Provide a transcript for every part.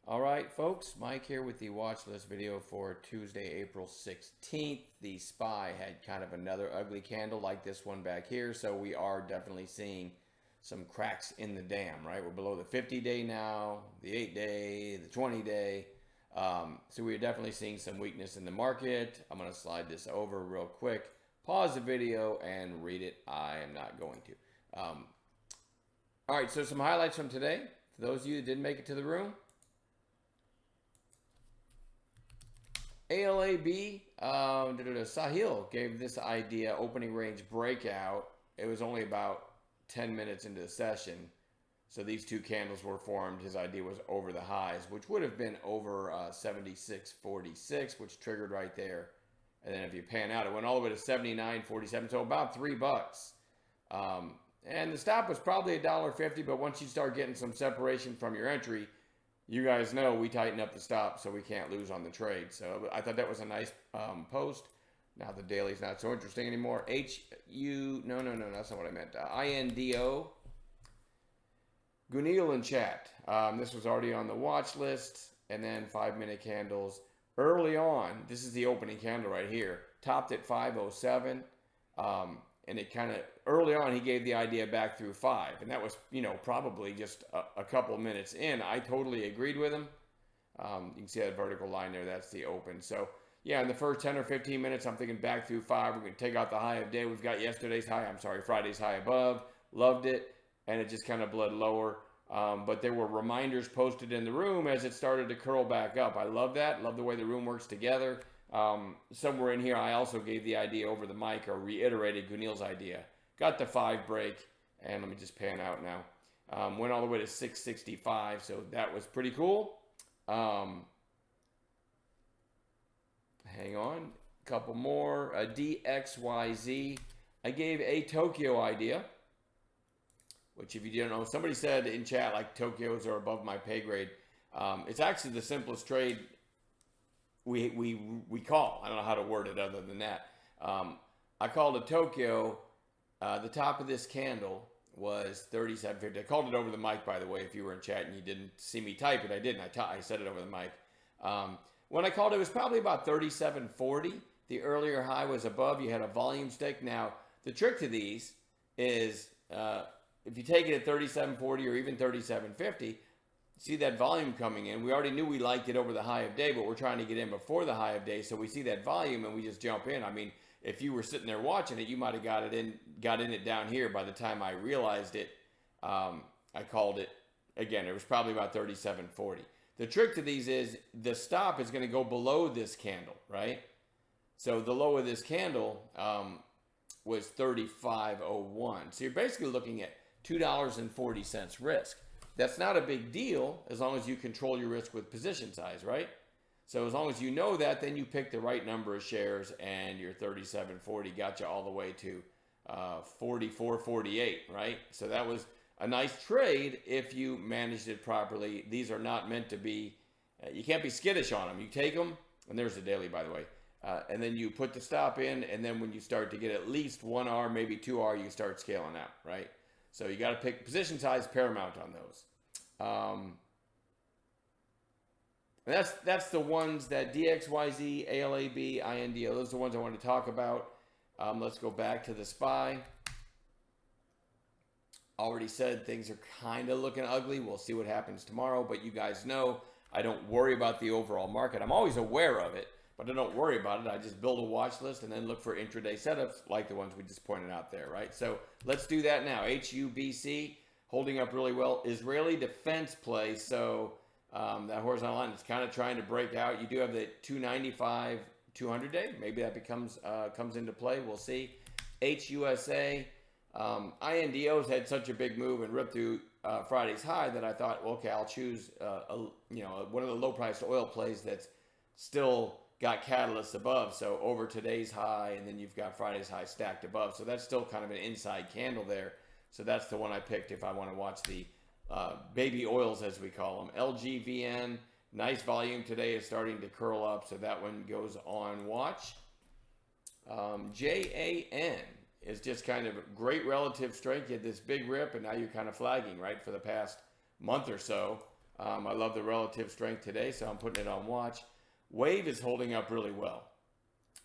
All right, folks, Mike here with the watch list video for Tuesday, April 16th. The SPY had kind of another ugly candle like this one back here, so we are definitely seeing some cracks in the dam, right? We're below the 50-day now, the 8-day, the 20-day. So we're definitely seeing some weakness in the market. I'm going to slide this over real quick, pause the video, and read it. I am not going to. All right, so some highlights from today. For those of you that didn't make it to the room, ALAB, Sahil gave this idea, opening range breakout. It was only about 10 minutes into the session. So these two candles were formed. His idea was over the highs, which would have been over 76.46, which triggered right there. And then if you pan out, it went all the way to 79.47, so about $3. And the stop was probably $1.50, but once you start getting some separation from your entry, you guys know we tighten up the stop so we can't lose on the trade. So I thought that was a nice post. Now the daily's not so interesting anymore. No, that's not what I meant. INDO. Gunil in chat. This was already on the watch list. And then 5-minute candles. Early on, this is the opening candle right here. Topped at 507. And it kind of, early on, he gave the idea back through 5. And that was, probably just a couple of minutes in. I totally agreed with him. You can see that vertical line there. That's the open. So, yeah, in the first 10 or 15 minutes, I'm thinking back through 5. We're going to take out the high of day. We've got Friday's high above. Loved it. And it just kind of bled lower. But there were reminders posted in the room as it started to curl back up. I love that. Love the way the room works together. Somewhere in here, I also gave the idea over the mic or reiterated Gunil's idea. Got the 5 break, and let me just pan out now. Went all the way to 665, so that was pretty cool. Hang on, a couple more. DXYZ. I gave a Tokyo idea, which if you don't know, somebody said in chat like Tokyos are above my pay grade. It's actually the simplest trade we call. I don't know how to word it other than that. I called a Tokyo. The top of this candle was 37.50. I called it over the mic, by the way. If you were in chat and you didn't see me type it, I didn't. I said it over the mic. When I called it, it was probably about 37.40. The earlier high was above. You had a volume stick. Now, the trick to these is if you take it at 37.40 or even 37.50, see that volume coming in. We already knew we liked it over the high of day, but we're trying to get in before the high of day. So we see that volume and we just jump in. I mean, if you were sitting there watching it, you might have got in it down here. By the time I realized it, I called it again. It was probably about 37.40. The trick to these is the stop is going to go below this candle, right? So the low of this candle was 35.01. So you're basically looking at $2.40 risk. That's not a big deal as long as you control your risk with position size, right? So as long as you know that, then you pick the right number of shares and your 37.40 got you all the way to 44.48, right? So that was a nice trade if you managed it properly. These are not meant to be, you can't be skittish on them. You take them, and there's the daily, by the way, and then you put the stop in, and then when you start to get at least 1R, maybe 2R, you start scaling out, right? So you got to pick position size paramount on those. And that's the ones that DXYZ, ALAB, INDO, those are the ones I want to talk about. Let's go back to the SPY. Already said things are kind of looking ugly. We'll see what happens tomorrow, but you guys know I don't worry about the overall market. I'm always aware of it, but I don't worry about it. I just build a watch list and then look for intraday setups like the ones we just pointed out there, right? So let's do that now. HUBC holding up really well. Israeli defense play. So that horizontal line is kind of trying to break out. You do have the 295 200 day. Maybe that comes into play. We'll see. HUSA. INDOs had such a big move and ripped through Friday's high that I thought, well, okay, I'll choose one of the low-priced oil plays that's still got catalysts above. So over today's high, and then you've got Friday's high stacked above. So that's still kind of an inside candle there. So that's the one I picked if I want to watch the baby oils, as we call them. LGVN, nice volume today, is starting to curl up. So that one goes on watch. JAN is just kind of great relative strength. You had this big rip, and now you're kind of flagging, right, for the past month or so. I love the relative strength today, so I'm putting it on watch. Wave is holding up really well,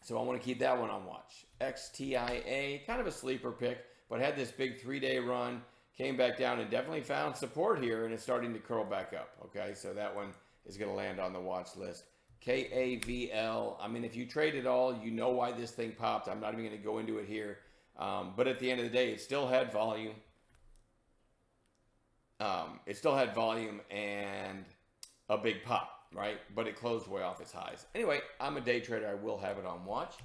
so I want to keep that one on watch. XTIA, kind of a sleeper pick, but had this big 3-day run, came back down and definitely found support here, and it's starting to curl back up. Okay, so that one is going to land on the watch list. KAVL, I mean, if you trade it all, you know why this thing popped. I'm not even going to go into it here. But at the end of the day, it still had volume. It still had volume and a big pop, right? But it closed way off its highs. Anyway, I'm a day trader. I will have it on watch.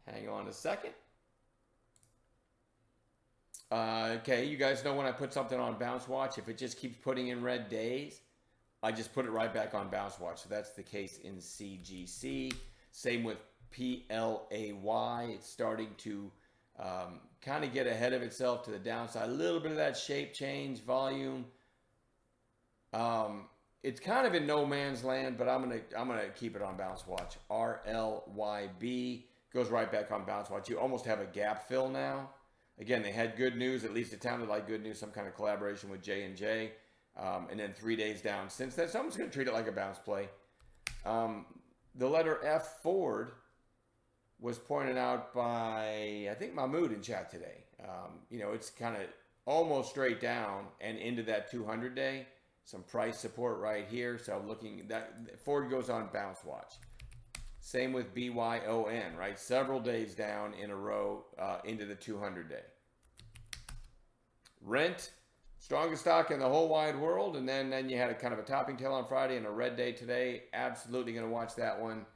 Hang on a second. Okay, you guys know when I put something on bounce watch, if it just keeps putting in red days, I just put it right back on bounce watch. So that's the case in CGC. Same with PLAY. It's starting to kind of get ahead of itself to the downside. A little bit of that shape change, volume. It's kind of in no man's land, but I'm gonna keep it on bounce watch. RLYB goes right back on bounce watch. You almost have a gap fill now. Again, they had good news. At least it sounded like good news. Some kind of collaboration with J&J. And then 3 days down since then. So I'm just going to treat it like a bounce play. The letter F, Ford, was pointed out by, I think, Mahmoud in chat today. You know, it's kind of almost straight down and into that 200-day. Some price support right here. So I'm looking, that Ford goes on bounce watch. Same with BYON, right? Several days down in a row into the 200-day. Rent, strongest stock in the whole wide world. And then you had a kind of a topping tail on Friday and a red day today. Absolutely going to watch that one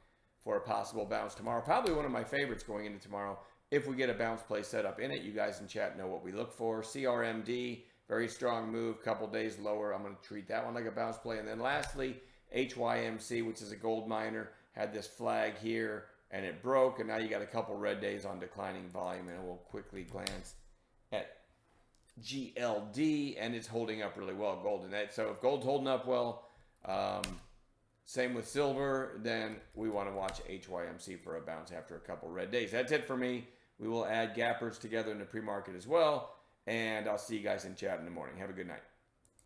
for a possible bounce tomorrow. Probably one of my favorites going into tomorrow. If we get a bounce play set up in it, you guys in chat know what we look for. CRMD, very strong move, couple days lower. I'm going to treat that one like a bounce play. And then lastly, HYMC, which is a gold miner, had this flag here and it broke, and now you got a couple red days on declining volume. And we'll quickly glance at GLD, and it's holding up really well, gold and that. So if gold's holding up well, same with silver, then we want to watch HYMC for a bounce after a couple red days. That's it for me. We will add gappers together in the pre-market as well, and I'll see you guys in chat in the morning. Have a good night.